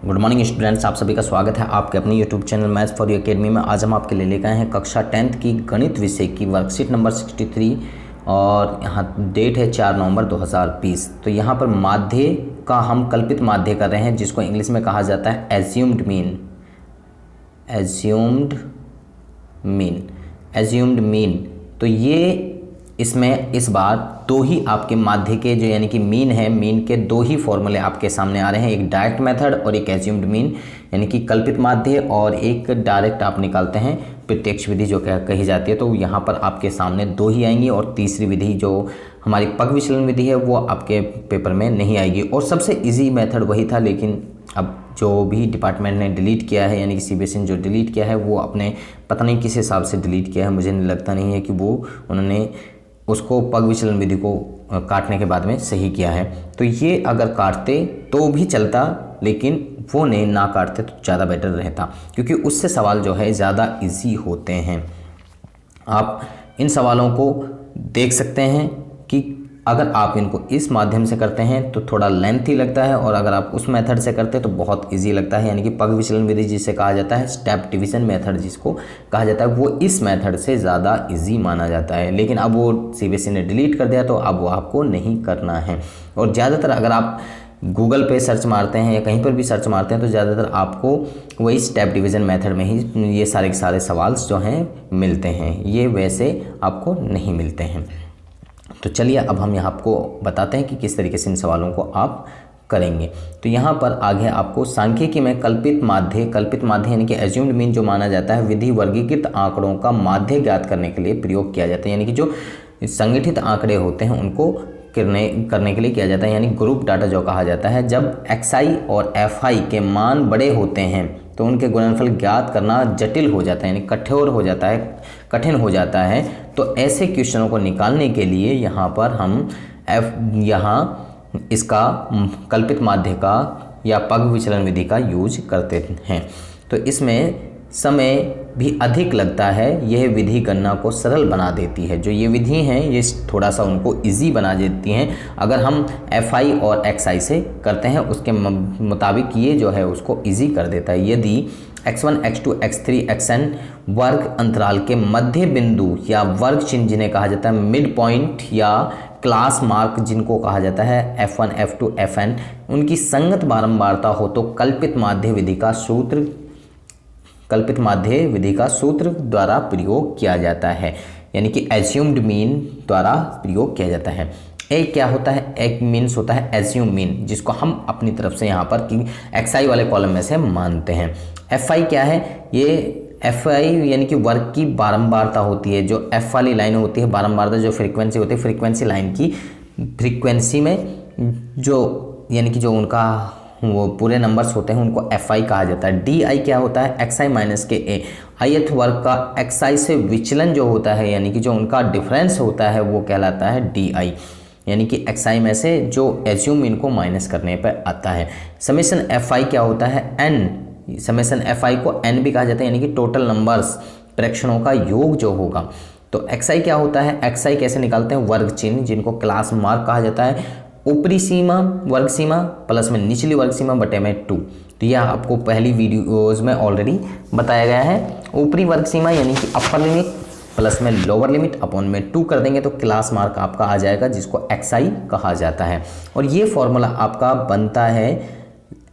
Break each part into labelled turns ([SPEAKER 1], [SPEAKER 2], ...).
[SPEAKER 1] Good morning students, आप सभी का स्वागत है आपके अपने YouTube channel maths for you academy में। आज हम आपके लिए लेकर आए हैं कक्षा 10th की गणित विषय की वर्कशीट नंबर 63 और यहाँ डेट है 4 नवंबर 2020। तो यहाँ पर माध्य का हम कल्पित माध्य कर रहे हैं, जिसको इंग्लिश में कहा जाता है एज्यूम्ड मीन। Assumed mean. तो ये इसमें इस बार दो ही आपके माध्य के जो यानी कि मीन है, मीन के दो ही फॉर्मूले आपके सामने आ रहे हैं, एक डायरेक्ट मेथड और एक एज्यूम्ड मीन यानी कि कल्पित माध्य, और एक डायरेक्ट आप निकालते हैं प्रत्यक्ष विधि जो कही जाती है। तो यहाँ पर आपके सामने दो ही आएंगी और तीसरी विधि जो हमारी पग विचलन विधि है वो आपके पेपर में नहीं आएगी। और सबसे ईजी मेथड वही था, लेकिन अब जो भी डिपार्टमेंट ने डिलीट किया है यानी कि सीबीएसई ने जो डिलीट किया है वो अपने पता नहीं किस हिसाब से डिलीट किया है। मुझे लगता नहीं है कि वो उन्होंने उसको पग विचलन विधि को काटने के बाद में सही किया है। तो ये अगर काटते तो भी चलता, लेकिन वो ने ना काटते तो ज़्यादा बेटर रहता, क्योंकि उससे सवाल जो है ज़्यादा इजी होते हैं। आप इन सवालों को देख सकते हैं कि अगर आप इनको इस माध्यम से करते हैं तो थोड़ा लेंथी लगता है, और अगर आप उस मेथड से करते हैं तो बहुत इजी लगता है। यानी कि पग विचलन विधि जिसे कहा जाता है, स्टेप डिवीजन मेथड जिसको कहा जाता है, वो इस मेथड से ज़्यादा इजी माना जाता है। लेकिन अब वो सीबीएसई ने डिलीट कर दिया तो अब वो आपको नहीं करना है। और ज़्यादातर अगर आप गूगल पे सर्च मारते हैं या कहीं पर भी सर्च मारते हैं तो ज़्यादातर आपको वही स्टेप डिवीज़न मेथड में ही ये सारे के सारे सवाल जो हैं मिलते हैं, ये वैसे आपको नहीं मिलते हैं। तो चलिए अब हम यहाँ आपको बताते हैं कि किस तरीके से इन सवालों को आप करेंगे। तो यहाँ पर आगे आपको सांख्यिकी में कल्पित माध्य यानी कि एज्यूम्ड मीन जो माना जाता है, विधि वर्गीकृत आंकड़ों का माध्य ज्ञात करने के लिए प्रयोग किया जाता है। यानी कि जो संगठित आंकड़े होते हैं उनको करने के लिए किया जाता है, यानी ग्रुप डाटा जो कहा जाता है। जब xi और fi के मान बड़े होते हैं तो उनके गुणनफल ज्ञात करना जटिल हो जाता है, यानी कठिन हो जाता है। तो ऐसे क्वेश्चनों को निकालने के लिए यहाँ पर हम इसका कल्पित माध्य का या पग विचलन विधि का यूज करते हैं। तो इसमें समय भी अधिक लगता है, यह विधि गणना को सरल बना देती है। जो ये विधि हैं ये थोड़ा सा उनको इजी बना देती हैं। अगर हम fi और xi से करते हैं उसके मुताबिक ये जो है उसको इजी कर देता है। यदि x1 x2 x3 xn वर्ग अंतराल के मध्य बिंदु या वर्ग चिन्ह जिन्हें कहा जाता है मिड पॉइंट या क्लास मार्क जिनको कहा जाता है f1 f2 fn, उनकी संगत बारंबारता हो तो कल्पित माध्य विधि का सूत्र द्वारा प्रयोग किया जाता है, यानी कि एज्यूम्ड मीन द्वारा प्रयोग किया जाता है। एक क्या होता है, एक मीन्स होता है एज्यूम मीन, जिसको हम अपनी तरफ से यहाँ पर कि xi वाले कॉलम में से मानते हैं। fi क्या है, ये fi यानी कि वर्ग की बारंबारता होती है। जो f वाली लाइन होती है बारंबारता, जो फ्रीक्वेंसी होती है, फ्रीक्वेंसी लाइन की फ्रीक्वेंसी में जो यानी कि जो उनका वो पूरे नंबर्स होते हैं उनको fi कहा जाता है। di क्या होता है, xi माइनस के a, ith वर्ग का xi से विचलन जो होता है यानी कि जो उनका डिफरेंस होता है वो कहलाता है di, यानी कि xi में से जो एज्यूम मीन को माइनस करने पर आता है। समेशन fi क्या होता है, n, समेशन fi को n भी कहा जाता है, यानी कि टोटल नंबर्स प्रेक्षणों का योग जो होगा। तो xi क्या होता है, xi कैसे निकालते हैं, वर्ग चिन्ह जिनको क्लास मार्क कहा जाता है, ऊपरी सीमा वर्ग सीमा प्लस में निचली वर्ग सीमा बटे में 2। तो यह आपको पहली वीडियोज़ में ऑलरेडी बताया गया है। ऊपरी वर्ग सीमा यानी कि अपर लिमिट प्लस में लोअर लिमिट अपॉन में 2 कर देंगे तो क्लास मार्क आपका आ जाएगा, जिसको xi कहा जाता है। और ये फॉर्मूला आपका बनता है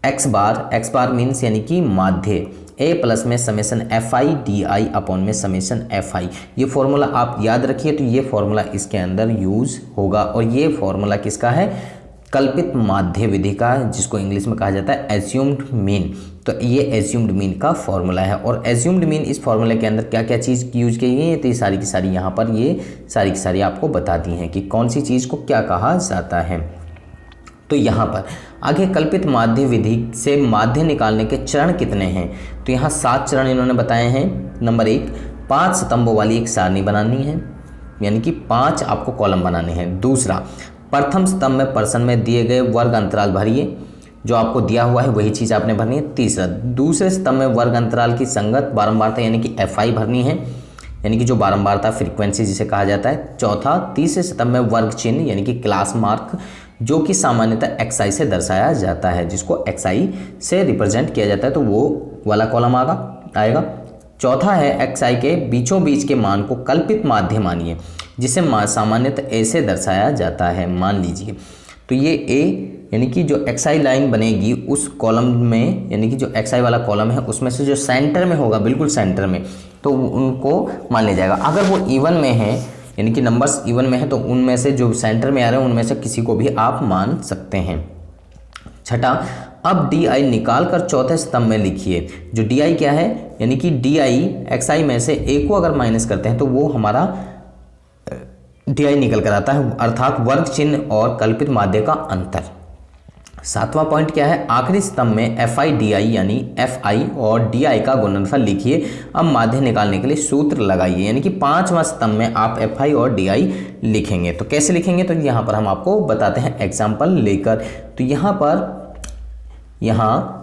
[SPEAKER 1] x बार मीन्स यानी कि माध्य a प्लस में समेशन fi di अपॉन में समेशन fi। ये फॉर्मूला आप याद रखिए, तो ये फॉर्मूला इसके अंदर यूज होगा। और ये फॉर्मूला किसका है, कल्पित माध्य विधि का, जिसको इंग्लिश में कहा जाता है एज्यूम्ड मीन। तो ये एज्यूम्ड मीन का फॉर्मूला है। और एज्यूम्ड मीन इस फॉर्मूले के अंदर क्या क्या चीज़ यूज की गई है, तो ये सारी की सारी यहाँ पर ये सारी की सारी आपको बताती हैं कि कौन सी चीज़ को क्या कहा जाता है। तो यहाँ पर आगे कल्पित माध्य विधि से माध्य निकालने के चरण कितने हैं, तो यहाँ 7 चरण इन्होंने बताए हैं। नंबर 1, 5 स्तंभों वाली एक सारणी बनानी है, यानी कि 5 आपको कॉलम बनाने हैं। दूसरा, प्रथम स्तंभ में प्रश्न में दिए गए वर्ग अंतराल भरिए, जो आपको दिया हुआ है वही चीज़ आपने भरनी है। तीसरा, दूसरे स्तंभ में वर्ग अंतराल की संगत बारंबारता यानी कि fi भरनी है, यानी कि जो बारंबारता फ्रीक्वेंसी जिसे कहा जाता है। चौथा, तीसरे स्तंभ में वर्ग चिन्ह यानी कि क्लास मार्क जो कि सामान्यतः xi से दर्शाया जाता है, जिसको xi से रिप्रेजेंट किया जाता है, तो वो वाला कॉलम आएगा। चौथा है xi के बीचों बीच के मान को कल्पित माध्य मानिए, जिसे सामान्यतः a से दर्शाया जाता है, मान लीजिए। तो ये a यानी कि जो xi लाइन बनेगी उस कॉलम में, यानी कि जो xi वाला कॉलम है उसमें से जो सेंटर में होगा, बिल्कुल सेंटर में, तो उनको मान लिया जाएगा। अगर वो इवन में है, यानी कि नंबर्स इवन में है, तो उनमें से जो सेंटर में आ रहे हैं उनमें से किसी को भी आप मान सकते हैं। छठा, अब di निकाल कर चौथे स्तंभ में लिखिए। जो di क्या है, यानी कि di xi में से a को अगर माइनस करते हैं तो वो हमारा di निकल कर आता है, अर्थात वर्ग चिन्ह और कल्पित माध्य का अंतर। सातवां पॉइंट क्या है, आखिरी स्तंभ में fi di यानी fi और di का गुणनफल लिखिए। अब माध्य निकालने के लिए सूत्र लगाइए, यानी कि पांचवां स्तंभ में आप fi और di लिखेंगे। तो कैसे लिखेंगे, तो यहाँ पर हम आपको बताते हैं एग्जाम्पल लेकर। तो यहाँ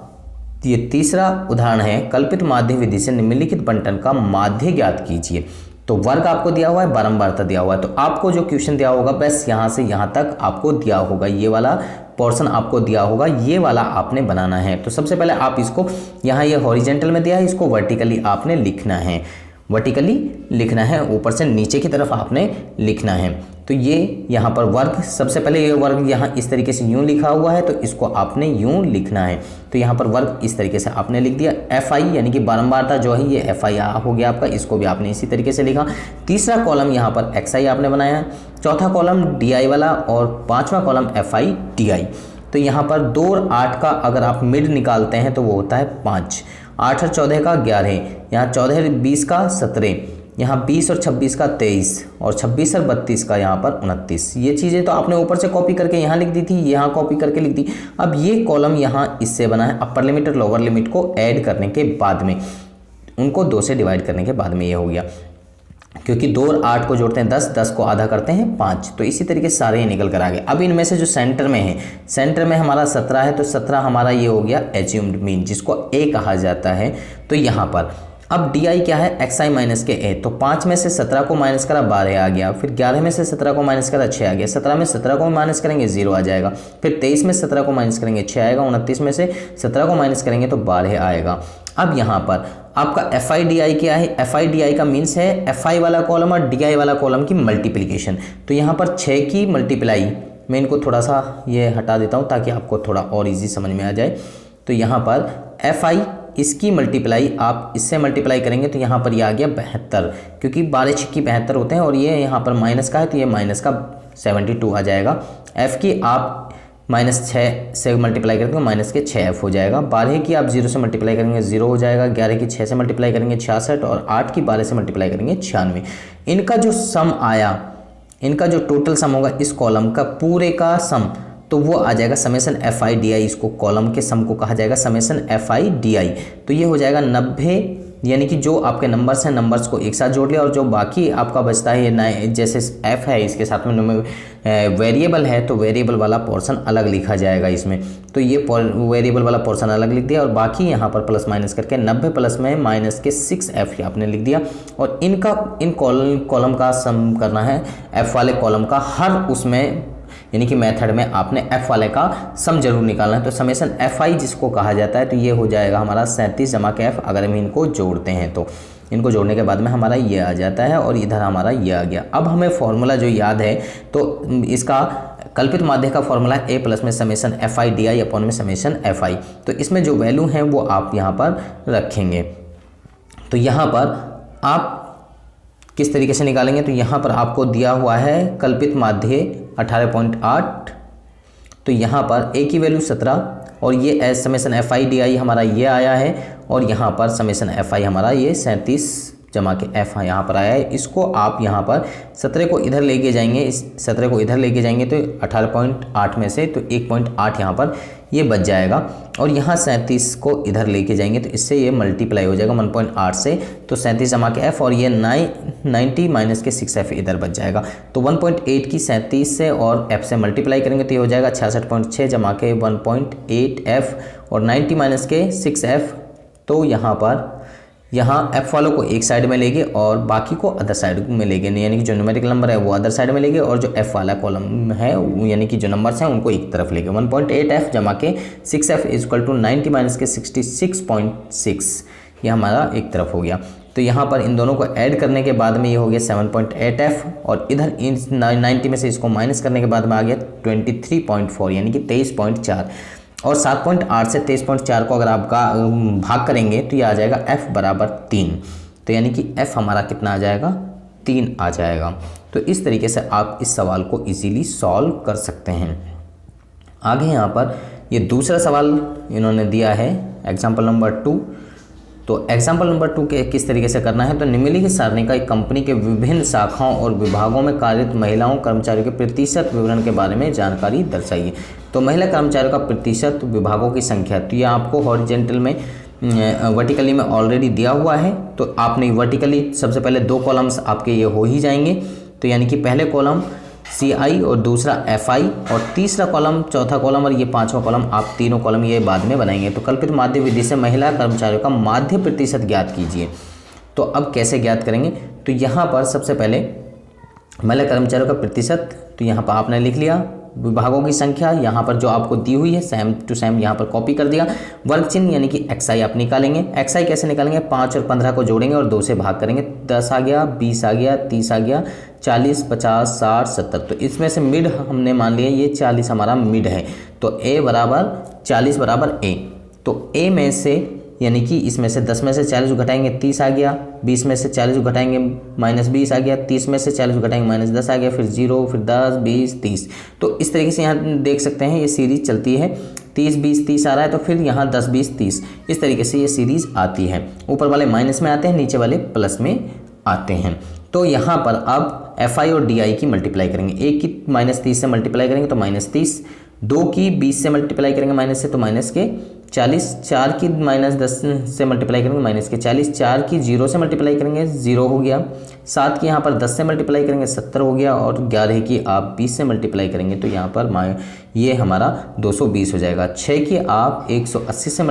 [SPEAKER 1] ये तीसरा उदाहरण है, कल्पित माध्य विधि से निम्नलिखित बंटन का माध्य ज्ञात कीजिए। तो वर्ग आपको दिया हुआ है, बारंबारता दिया हुआ है, तो आपको जो क्वेश्चन दिया होगा बस यहाँ से यहाँ तक आपको दिया होगा, ये वाला पोर्शन आपको दिया होगा, ये वाला आपने बनाना है। तो सबसे पहले आप इसको, यहाँ ये हॉरिजेंटल में दिया है, इसको वर्टिकली आपने लिखना है, वर्टिकली लिखना है, ऊपर से नीचे की तरफ आपने लिखना है। तो ये यहाँ पर वर्ग, सबसे पहले ये वर्ग यहाँ इस तरीके से यूँ लिखा हुआ है, तो इसको आपने यूँ लिखना है। तो यहाँ पर वर्ग इस तरीके से आपने लिख दिया। fi यानी कि बारंबारता जो है ये fi हो गया आपका, इसको भी आपने इसी तरीके से लिखा। तीसरा कॉलम यहाँ पर xi आपने बनाया है, चौथा कॉलम di वाला और पाँचवा कॉलम fi di। तो यहाँ पर 2 और 8 का अगर आप मिड निकालते हैं तो वो होता है 5, 8 और 14 का 11, यहाँ 14 और 20 का 17, यहाँ 20 और 26 का 23 और 26 और 32 का यहाँ पर 29। ये चीज़ें तो आपने ऊपर से कॉपी करके यहाँ लिख दी थी, यहाँ कॉपी करके लिख दी। अब ये कॉलम यहाँ इससे बना है, अपर लिमिट और लोअर लिमिट को ऐड करने के बाद में, उनको 2 से डिवाइड करने के बाद में ये हो गया, क्योंकि 2 और 8 को जोड़ते हैं 10, 10 को आधा करते हैं 5। तो इसी तरीके से सारे निकल कर आ गए। अब इनमें से जो सेंटर में है, सेंटर में हमारा 17 है, तो 17 हमारा ये हो गया एज्यूम्ड मीन, जिसको a कहा जाता है। तो यहाँ पर अब di क्या है, xi माइनस के a, तो 5 में से 17 को माइनस करा 12 आ गया, फिर 11 में से 17 को माइनस करा 6 आ गया, 17 में 17 को माइनस करेंगे 0 आ जाएगा, फिर 23 में 17 को माइनस करेंगे 6 आएगा, 29 में से 17 को माइनस करेंगे तो 12 आएगा। अब यहाँ पर आपका fi di क्या है, fi di का मीन्स है fi वाला कॉलम और di वाला कॉलम की मल्टीप्लिकेशन। तो यहाँ पर 6 की मल्टीप्लाई, मैं इनको थोड़ा सा ये हटा देता हूँ ताकि आपको थोड़ा और इजी समझ में आ जाए। तो यहाँ पर fi इसकी मल्टीप्लाई आप इससे मल्टीप्लाई करेंगे तो यहाँ पर ये आ गया 72, क्योंकि 12 6 की 72 होते हैं और ये यहाँ पर माइनस का है तो ये माइनस का 72 आ जाएगा। f की आप -6 से मल्टीप्लाई करेंगे माइनस के 6f हो जाएगा। 12 की आप 0 से मल्टीप्लाई करेंगे 0 हो जाएगा। 11 की 6 से मल्टीप्लाई करेंगे 66 और 8 की 12 से मल्टीप्लाई करेंगे 96। इनका जो सम आया, इनका जो टोटल सम होगा इस कॉलम का पूरे का सम, तो वो आ जाएगा समेसन fi di, इसको कॉलम के सम को कहा जाएगा समेसन fi di। तो ये हो जाएगा 90, यानी कि जो आपके नंबर्स हैं नंबर्स को एक साथ जोड़ लिया और जो बाकी आपका बचता है ये जैसे f है इसके साथ में वेरिएबल है तो वेरिएबल वाला पोर्शन अलग लिखा जाएगा इसमें। तो ये वेरिएबल वाला पोर्शन अलग लिख दिया और बाकी यहाँ पर प्लस माइनस करके 90 प्लस में माइनस के 6f आपने लिख दिया। और इन कॉलम का सम करना है f वाले कॉलम का, हर उसमें यानी कि मेथड में आपने f वाले का सम जरूर निकालना है। तो समेसन fi जिसको कहा जाता है तो ये हो जाएगा हमारा 37 जमा के f, अगर हम इनको जोड़ते हैं तो इनको जोड़ने के बाद में हमारा ये आ जाता है और इधर हमारा ये आ गया। अब हमें फॉर्मूला जो याद है तो इसका कल्पित माध्य का फॉर्मूला a प्लस में समेसन fi di अपॉन में समेसन fi। तो इसमें जो वैल्यू हैं वो आप यहाँ पर रखेंगे। तो यहाँ पर आप किस तरीके से निकालेंगे, तो यहाँ पर आपको दिया हुआ है कल्पित माध्य 18.8, तो यहाँ पर a की वैल्यू 17 और ये एस समेसन fi di हमारा ये आया है और यहाँ पर समेसन fi हमारा ये 37 जमा के f यहाँ पर आया है। इसको आप यहाँ पर 17 को इधर लेके जाएंगे, इस 17 को इधर लेके जाएंगे तो 18.8 में से तो 1.8 यहाँ पर ये बच जाएगा और यहाँ 37 को इधर लेके जाएंगे तो इससे ये मल्टीप्लाई हो जाएगा 1.8 से, तो 37 जमा के f और ये 90 माइनस के 6f इधर बच जाएगा। तो 1.8 की 37 से और f से मल्टीप्लाई करेंगे तो ये हो जाएगा 66.6 जमा के 1.8f और 90 माइनस के 6f। तो यहाँ पर यहाँ एफ वालों को एक साइड में लेंगे और बाकी को अदर साइड में लेंगे, यानी कि जो न्यूमेरिकल नंबर है वो अदर साइड में लेंगे और जो एफ वाला कॉलम है यानी कि जो नंबर्स हैं उनको एक तरफ लेंगे। 1.8f जमा के 6f is equal to 90 minus के 66.6, ये हमारा एक तरफ हो गया। तो यहाँ पर इन दोनों को ऐड करने के बाद में ये हो गया 7.8f और इधर इन 90 में से इसको माइनस करने के बाद में आ गया 23.4 यानी कि 23.4 और 7.8 से 23.4 को अगर आप भाग करेंगे तो ये आ जाएगा f बराबर 3। तो यानी कि f हमारा कितना आ जाएगा, 3 आ जाएगा। तो इस तरीके से आप इस सवाल को इजीली सॉल्व कर सकते हैं। आगे यहाँ पर ये दूसरा सवाल इन्होंने दिया है एग्जाम्पल नंबर 2। तो एग्जाम्पल नंबर 2 के किस तरीके से करना है, तो निम्नलिखित सारणी का एक कंपनी के विभिन्न शाखाओं और विभागों में कार्यरत महिलाओं कर्मचारियों के प्रतिशत विवरण के बारे में जानकारी दर्शाइए। तो महिला कर्मचारियों का प्रतिशत, विभागों की संख्या, तो ये आपको हॉरिजेंटल में वर्टिकली में ऑलरेडी दिया हुआ है। तो आपने वर्टिकली सबसे पहले 2 कॉलम्स आपके ये हो ही जाएंगे। तो यानी कि पहले कॉलम CI और दूसरा FI और तीसरा कॉलम, चौथा कॉलम और ये 5वां कॉलम, आप तीनों कॉलम ये बाद में बनाएंगे। तो कल्पित माध्य विधि से महिला कर्मचारियों का माध्य प्रतिशत ज्ञात कीजिए। तो अब कैसे ज्ञात करेंगे, तो यहाँ पर सबसे पहले महिला कर्मचारियों का प्रतिशत, तो यहाँ पर आपने लिख लिया। विभागों की संख्या यहाँ पर जो आपको दी हुई है सेम टू सेम यहाँ पर कॉपी कर दिया। वर्ग चिन्ह यानी कि XI आप निकालेंगे। XI कैसे निकालेंगे, 5 और 15 को जोड़ेंगे और 2 से भाग करेंगे। 10 आ गया, 20 आ गया, 30 आ गया, 40, 50, 60, 70। तो इसमें से मिड हमने मान लिया ये 40 हमारा मिड है। तो A बराबर 40 बराबर A। तो A में से यानी कि इसमें से 10 में से 40 घटाएंगे 30 आ गया, 20 में से 40 घटाएंगे -20 आ गया, 30 में से 40 घटाएंगे -10 आ गया, फिर 0, फिर 10, 20, 30। तो इस तरीके से यहाँ देख सकते हैं ये सीरीज चलती है। 30, 20, 30 आ रहा है तो फिर यहाँ 10, 20, 30, इस तरीके से ये सीरीज आती है। ऊपर वाले माइनस में आते हैं, नीचे वाले प्लस में आते हैं। तो यहाँ पर अब FI और DI की मल्टीप्लाई करेंगे। एक की -30 से मल्टीप्लाई करेंगे तो -30, 2 की 20 से मल्टीप्लाई करेंगे माइनस से तो माइनस के 40, 4 की -10 से मल्टीप्लाई करेंगे माइनस के 40, 4 की 0 से मल्टीप्लाई करेंगे 0 हो गया, 7 की यहाँ पर 10 से मल्टीप्लाई करेंगे 70 हो गया और 11 की आप 20 से मल्टीप्लाई करेंगे तो यहाँ पर ये हमारा 220 हो जाएगा। 6 की आप 180 से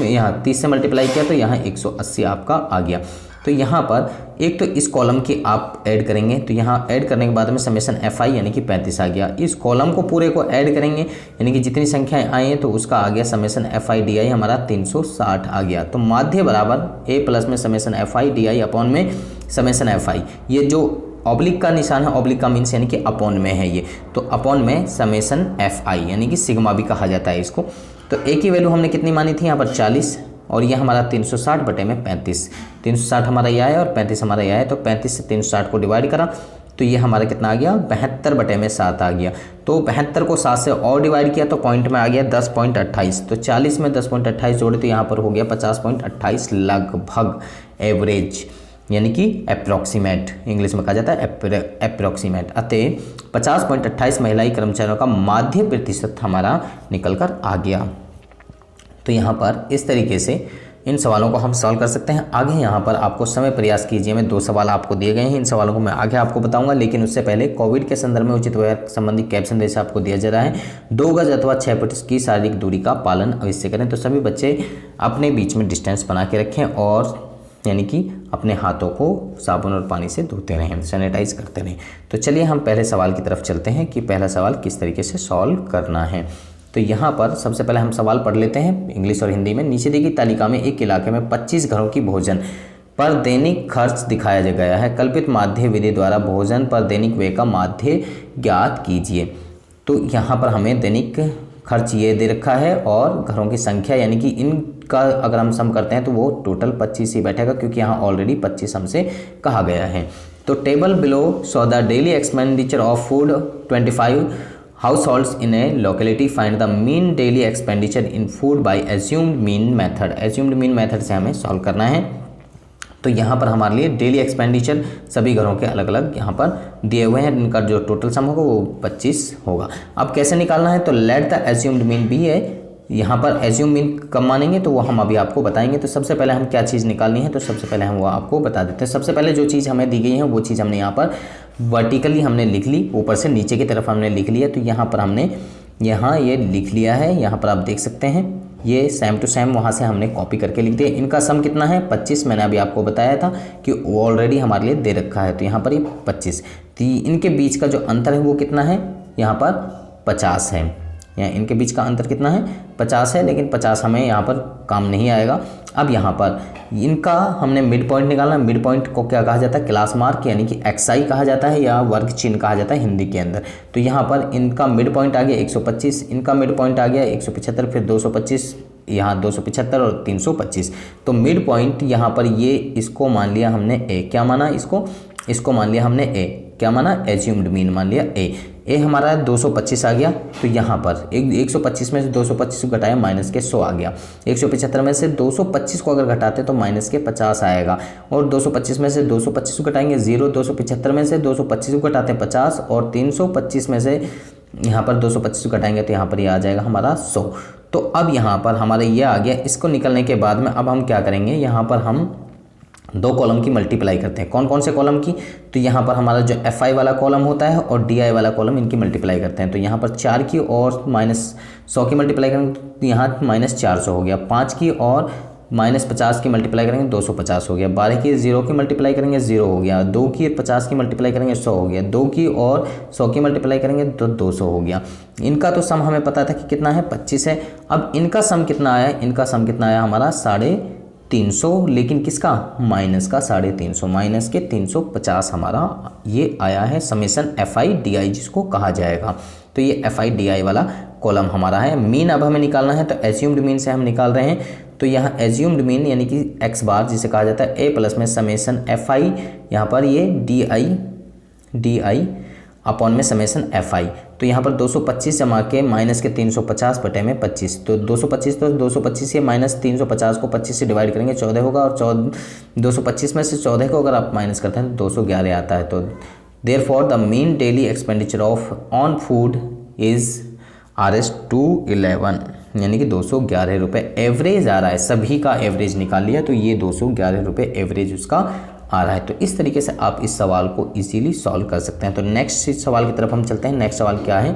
[SPEAKER 1] यहाँ 30 से मल्टीप्लाई किया तो यहाँ 180 आपका आ गया। तो यहाँ पर एक तो इस कॉलम की आप ऐड करेंगे, तो यहाँ ऐड करने के बाद में समेशन FI यानी कि 35 आ गया। इस कॉलम को पूरे को ऐड करेंगे यानी कि जितनी संख्याएं आई हैं तो उसका आ गया समेशन FI DI हमारा 360 आ गया। तो माध्य बराबर A प्लस में समेशन FI DI अपॉन में समेशन FI। ये जो ऑब्लिक का निशान है, ऑब्लिक का मीन्स यानी कि अपॉन में है ये, तो अपॉन में समेशन FI यानी कि सिग्मा भी कहा जाता है इसको। तो A की वैल्यू हमने कितनी मानी थी यहाँ पर 40 और यह हमारा 360 बटे में 35। 360 हमारा यह है और 35 हमारा यह है, तो 35 से 360 को डिवाइड करा तो ये हमारा कितना आ गया 72 बटे में 7 आ गया। तो 72 को 7 से और डिवाइड किया तो पॉइंट में आ गया 10.28। तो 40 में 10.28 जोड़े तो यहाँ पर हो गया 50.28 लगभग एवरेज यानी कि अप्रॉक्सीमेट, इंग्लिश में कहा जाता है अप्रॉक्सीमेट। अतः 50.28 महिला कर्मचारियों का माध्य प्रतिशत हमारा निकल कर आ गया। तो यहाँ पर इस तरीके से इन सवालों को हम सॉल्व कर सकते हैं। आगे यहाँ पर आपको समय प्रयास कीजिए में 2 सवाल आपको दिए गए हैं, इन सवालों को मैं आगे आपको बताऊंगा, लेकिन उससे पहले कोविड के संदर्भ में उचित व्यवहार संबंधी कैप्शन जैसे आपको दिया जा रहा है। 2 गज अथवा 6 फुट की शारीरिक दूरी का पालन अवश्य करें। तो सभी बच्चे अपने बीच में डिस्टेंस बना के रखें और यानी कि अपने हाथों को साबुन और पानी से धोते रहें, सैनिटाइज करते रहें। तो चलिए हम पहले सवाल की तरफ चलते हैं कि पहला सवाल किस तरीके से सॉल्व करना है। तो यहाँ पर सबसे पहले हम सवाल पढ़ लेते हैं इंग्लिश और हिंदी में। नीचे दी गई तालिका में एक इलाके में 25 घरों की भोजन पर दैनिक खर्च दिखाया गया है। कल्पित माध्य विधि द्वारा भोजन पर दैनिक व्यय का माध्य ज्ञात कीजिए। तो यहाँ पर हमें दैनिक खर्च ये दे रखा है और घरों की संख्या यानी कि इनका अगर हम सम करते हैं तो वो टोटल 25 ही बैठेगा क्योंकि यहाँ ऑलरेडी 25 हमसे कहा गया है। तो table below so the daily expenditure of food 25 households in a locality. Find the mean daily expenditure in food by assumed mean method. assumed mean method से हमें सॉल्व करना है। तो यहाँ पर हमारे लिए डेली एक्सपेंडिचर सभी घरों के अलग अलग यहाँ पर दिए हुए हैं, इनका जो टोटल सम होगा वो 25 होगा। अब कैसे निकालना है, तो लेट द assumed mean भी है, यहाँ पर assumed mean कब मानेंगे तो वो हम अभी आपको बताएंगे। तो सबसे पहले हम क्या चीज़ निकालनी है, तो सबसे पहले हम वो आपको बता देते हैं। सबसे पहले जो चीज़ हमें दी गई है वो चीज़ हमने यहाँ पर वर्टिकली हमने लिख ली, ऊपर से नीचे की तरफ हमने लिख लिया। तो यहाँ पर हमने ये लिख लिया है, यहाँ पर आप देख सकते हैं ये सेम टू सेम वहाँ से हमने कॉपी करके लिख दिया। इनका सम कितना है 25, मैंने अभी आपको बताया था कि वो ऑलरेडी हमारे लिए दे रखा है, तो यहाँ पर ये 25। तो इनके बीच का जो अंतर है वो कितना है, यहाँ पर 50 है। यहाँ इनके बीच का अंतर कितना है 50 है, लेकिन 50 हमें यहाँ पर काम नहीं आएगा। अब यहाँ पर इनका हमने मिड पॉइंट निकालना। मिड पॉइंट को क्या कहा जाता है, क्लास मार्क यानी कि एक्सआई कहा जाता है या वर्ग चिन्ह कहा जाता है हिंदी के अंदर। तो यहाँ पर इनका मिड पॉइंट आ गया 125, इनका मिड पॉइंट आ गया 175, फिर 225, यहाँ 275 और 325। तो मिड पॉइंट यहाँ पर ये इसको मान लिया हमने ए, क्या माना इसको मान लिया हमने ए, क्या माना एज्यूम्ड मीन मान लिया ए हमारा 225 आ गया। तो यहाँ पर 125 में से 225 को घटाया माइनस के 100 आ गया। 175 में से 225 को अगर घटाते तो माइनस के 50 आएगा, और 225 में से 225 को घटाएंगे 0, 275 में से 225 को घटाते 50, और 325 में से यहाँ पर 225 को घटाएंगे तो यहाँ पर ये आ जाएगा हमारा 100। तो अब यहाँ पर हमारे ये आ गया। इसको निकलने के बाद में अब हम क्या करेंगे, यहाँ पर हम दो कॉलम की मल्टीप्लाई करते हैं। कौन कौन से कॉलम की, तो यहाँ पर हमारा जो FI वाला कॉलम होता है और DI वाला कॉलम, इनकी मल्टीप्लाई करते हैं। तो यहाँ पर 4 की और -100 की मल्टीप्लाई करेंगे तो यहाँ -400 हो गया। 5 की और -50 की मल्टीप्लाई करेंगे 250 हो गया। 12 की 0 की मल्टीप्लाई करेंगे 0 हो गया। 2 की 50 की मल्टीप्लाई करेंगे 100 हो गया। 2 की और 100 की मल्टीप्लाई करेंगे तो 200 हो गया। इनका तो सम हमें पता था कि कितना है 25 है। अब इनका सम कितना आया, इनका सम कितना आया हमारा 350, लेकिन किसका, माइनस का 350, माइनस के 350 हमारा ये आया है समेसन FI DI जिसको कहा जाएगा। तो ये FI DI वाला कॉलम हमारा है। मीन अब हमें निकालना है, तो एज्यूम्ड मीन से हम निकाल रहे हैं। तो यहाँ एज्यूम्ड मीन यानी कि x बार जिसे कहा जाता है A प्लस में समेसन FI, यहाँ पर ये DI अपॉन में समेसन FI। तो यहाँ पर 225 जमा के माइनस के 350 बटे में 25, तो 225 तो 225 से माइनस 350 को 25 से डिवाइड करेंगे 14 होगा, और 225 में से 14 को अगर आप माइनस करते हैं तो 211 आता है। तो therefore the mean daily expenditure of on food is Rs 211, यानी कि 211 रुपये एवरेज आ रहा है। सभी का एवरेज निकाल लिया तो ये 211 रुपये एवरेज उसका आ रहा है। तो इस तरीके से आप इस सवाल को इजीली सॉल्व कर सकते हैं। तो नेक्स्ट सवाल की तरफ हम चलते हैं। नेक्स्ट सवाल क्या है,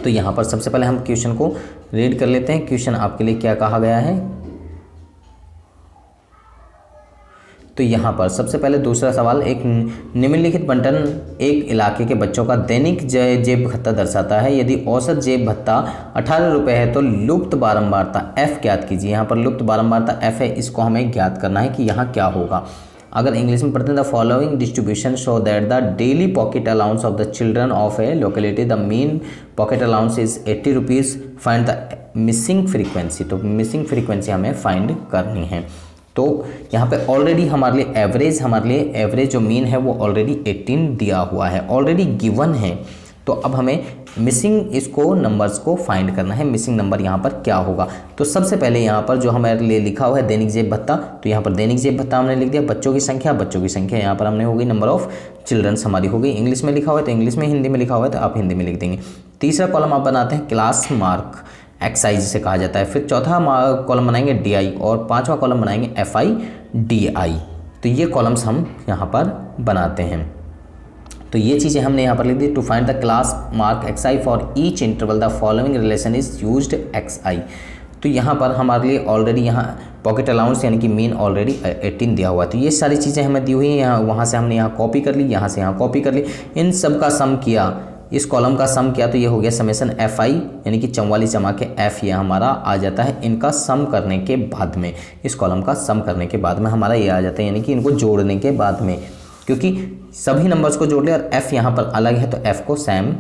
[SPEAKER 1] तो यहाँ पर सबसे पहले हम क्वेश्चन को रीड कर लेते हैं। क्वेश्चन आपके लिए क्या कहा गया है, तो यहाँ पर सबसे पहले दूसरा सवाल, एक निम्नलिखित बंटन एक इलाके के बच्चों का दैनिक जेब भत्ता दर्शाता है। यदि औसत जेब भत्ता 18 रुपये है तो लुप्त बारंबारता F ज्ञात कीजिए। यहाँ पर लुप्त बारंबारता F है, इसको हमें ज्ञात करना है कि यहाँ क्या होगा। अगर इंग्लिश में पढ़ते हैं, the following distribution show that the daily pocket allowance of the children of A locality, the mean pocket allowance is 80 rupees, find the missing frequency. तो मिसिंग फ्रीक्वेंसी हमें फाइंड करनी है। तो यहाँ पे ऑलरेडी हमारे लिए एवरेज जो मीन है वो ऑलरेडी 18 दिया हुआ है, ऑलरेडी गिवन है। तो अब हमें मिसिंग इसको नंबर्स को फाइंड करना है। मिसिंग नंबर यहाँ पर क्या होगा, तो सबसे पहले यहाँ पर जो हमारे लिए लिखा हुआ है दैनिक जेब भत्ता, तो यहाँ पर दैनिक जेब भत्ता हमने लिख दिया। बच्चों की संख्या यहाँ पर हमने हो गई, नंबर ऑफ चिल्ड्रंस हमारी हो गई। इंग्लिश में लिखा हुआ है तो इंग्लिश में, हिंदी में लिखा हुआ है तो आप हिंदी में लिख देंगे। तीसरा कॉलम आप बनाते हैं क्लास मार्क XI जिसे कहा जाता है। फिर चौथा कॉलम बनाएंगे DI, और पांचवा कॉलम बनाएंगे FI DI। तो ये कॉलम्स हम यहाँ पर बनाते हैं। तो ये चीज़ें हमने यहाँ पर लिख दी। To find the class mark XI for each interval the following relation is used XI। तो यहाँ पर हमारे लिए ऑलरेडी यहाँ पॉकेट अलाउंस यानी कि मीन ऑलरेडी 18 दिया हुआ है। तो ये सारी चीज़ें हमें दी हुई हैं। यहाँ वहाँ से हमने यहाँ कॉपी कर ली, यहाँ से यहाँ कॉपी कर ली, इन सब का सम किया, इस कॉलम का सम किया तो ये हो गया समेसन FI यानी कि 44 जमा के F, ये हमारा आ जाता है। इनका सम करने के बाद में, इस कॉलम का सम करने के बाद में हमारा ये आ जाता है, यानी कि इनको जोड़ने के बाद में, क्योंकि सभी नंबर्स को जोड़ लिया और F यहाँ पर अलग है तो F को सेम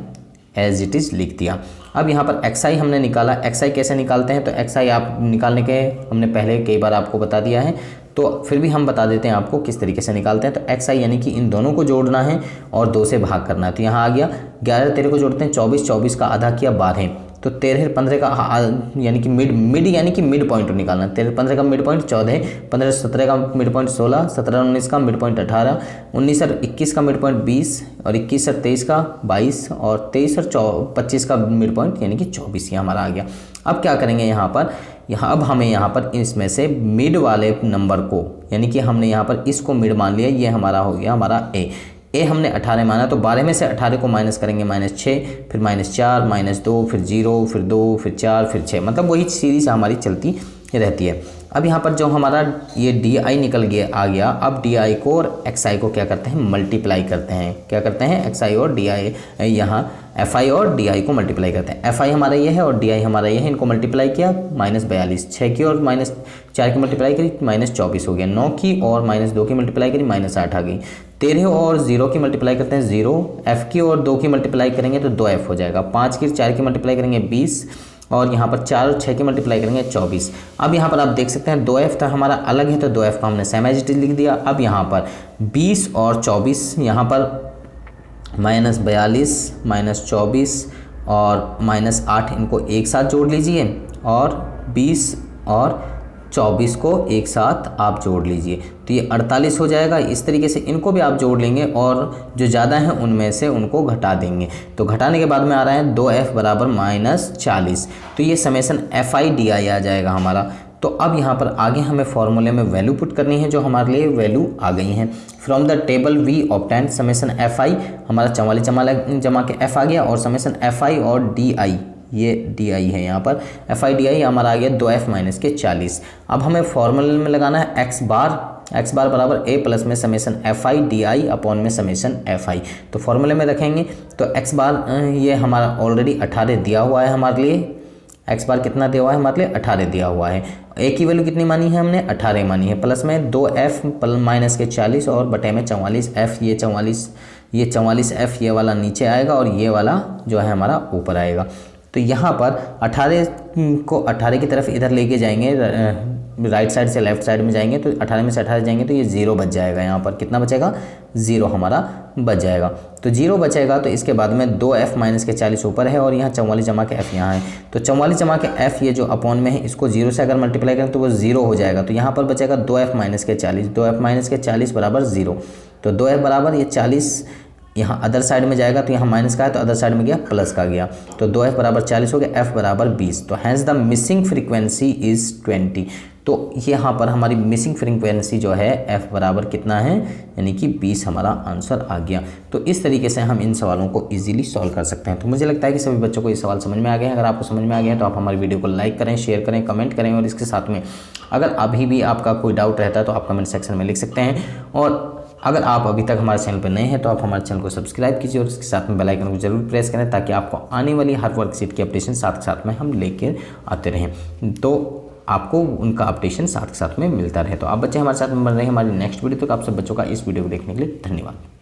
[SPEAKER 1] एज इट इज़ लिख दिया। अब यहाँ पर XI हमने निकाला। XI कैसे निकालते हैं, तो XI आप निकालने के हमने पहले कई बार आपको बता दिया है, तो फिर भी हम बता देते हैं आपको किस तरीके से निकालते हैं। तो XI यानी कि इन दोनों को जोड़ना है और 2 से भाग करना है। तो यहाँ आ गया 11 13 को जोड़ते हैं 24, 24 का आधा किया 12, तो 13 15 का यानी कि मिड यानी कि मिड पॉइंट निकालना है। 13 15 का मिड पॉइंट 14, 15 17 का मिड पॉइंट 16, 17 19 का मिड पॉइंट 18, 19 और 21 का मिड पॉइंट 20, और 21 और 23 का 22, और 23 और 25 का मिड पॉइंट यानी कि 24 ये हमारा आ गया। अब क्या करेंगे यहाँ पर, अब हमें यहाँ पर इसमें से मिड वाले नंबर को, यानी कि हमने यहाँ पर इसको मिड मान लिया, ये हमारा हो गया हमारा A। ए हमने 18 माना, तो 12 में से 18 को माइनस करेंगे -6, फिर -4, -2, फिर 0, फिर 2, फिर 4, फिर 6, मतलब वही सीरीज हमारी चलती रहती है। अब यहाँ पर जो हमारा ये DI निकल गया आ गया, अब DI को और XI को क्या करते हैं, मल्टीप्लाई करते हैं। क्या करते हैं, XI और DI, यहाँ FI और DI को मल्टीप्लाई करते हैं। FI हमारा ये है और DI हमारा ये है, इनको मल्टीप्लाई किया -42, 6 की और -4 की मल्टीप्लाई करी -24 हो गया, 9 की और -2 की मल्टीप्लाई करी -8 आ गई, 13 और 0 की मल्टीप्लाई करते हैं 0, F की और 2 की मल्टीप्लाई करेंगे तो 2F हो जाएगा, 5 की 4 की मल्टीप्लाई करेंगे 20, और यहाँ पर 4 और 6 की मल्टीप्लाई करेंगे 24। अब यहाँ पर आप देख सकते हैं 2F था हमारा अलग है, तो 2F को हमने सेम एज इट इज लिख दिया। अब यहाँ पर 20 और 24, यहाँ पर -42, -24 और -8 इनको एक साथ जोड़ लीजिए, और 20 और 24 को एक साथ आप जोड़ लीजिए, तो ये 48 हो जाएगा। इस तरीके से इनको भी आप जोड़ लेंगे और जो ज़्यादा हैं उनमें से उनको घटा देंगे, तो घटाने के बाद में आ रहा है 2F बराबर -40, तो ये समेसन FI DI आ जाएगा हमारा। तो अब यहाँ पर आगे हमें फॉर्मूले में वैल्यू पुट करनी है, जो हमारे लिए वैल्यू आ गई हैं। From the table we obtain summation FI हमारा 44 जमा के F आ गया, और समेसन FI और DI, ये DI है यहाँ पर, FI DI हमारा आ गया 2F माइनस के 40। अब हमें फॉर्मूले में लगाना है x बार बराबर a प्लस में समेसन FI DI अपॉन में समेसन FI। तो फॉर्मूले में रखेंगे तो x बार ये हमारा ऑलरेडी 18 दिया हुआ है हमारे लिए, x बार कितना दिया हुआ है हमारे लिए 18 दिया हुआ है, a की वैल्यू कितनी मानी है हमने 18 मानी है, प्लस में 2F माइनस के 40 और बटे में 44F, ये 44F ये वाला नीचे आएगा और ये वाला जो है हमारा ऊपर आएगा। तो यहाँ पर 18 को 18 की तरफ इधर लेके जाएंगे, राइट साइड से लेफ्ट साइड में जाएंगे, तो 18 में से 18 जाएंगे तो ये 0 बच जाएगा, यहाँ पर कितना बचेगा 0 हमारा बच जाएगा। तो 0 बचेगा, तो इसके बाद में 2F माइनस के 40 ऊपर है और यहाँ 44 जमा के F यहाँ है, तो 44 जमा के F ये जो अपॉन में है इसको 0 से अगर मल्टीप्लाई करें तो वो 0 हो जाएगा। तो यहाँ पर बचेगा 2F माइनस के 40, 2F माइनस के 40 बराबर 0, तो 2F बराबर ये 40 यहाँ अदर साइड में जाएगा, तो यहाँ माइनस का है तो अदर साइड में गया प्लस का गया, तो 2F बराबर 40 हो गया, F बराबर 20, तो hence the missing frequency is 20। तो यहाँ पर हमारी मिसिंग फ्रीक्वेंसी जो है F बराबर कितना है, यानी कि 20 हमारा आंसर आ गया। तो इस तरीके से हम इन सवालों को इजीली सॉल्व कर सकते हैं। तो मुझे लगता है कि सभी बच्चों को ये सवाल समझ में आ गए हैं। अगर आपको समझ में आ गया है तो आप हमारी वीडियो को लाइक करें, शेयर करें, कमेंट करें, और इसके साथ में अगर अभी भी आपका कोई डाउट रहता है तो आप कमेंट सेक्शन में लिख सकते हैं। और अगर आप अभी तक हमारे चैनल पर नए हैं तो आप हमारे चैनल को सब्सक्राइब कीजिए और इसके साथ में बेल आइकन को जरूर प्रेस करें, ताकि आपको आने वाली हर वर्कशीट की अपडेशन साथ में हम लेकर आते रहें, तो आपको उनका अपडेशन साथ में मिलता रहे। तो आप बच्चे हमारे साथ में बन रहे हैं हमारी नेक्स्ट वीडियो तक। आप सब बच्चों का इस वीडियो को देखने के लिए धन्यवाद।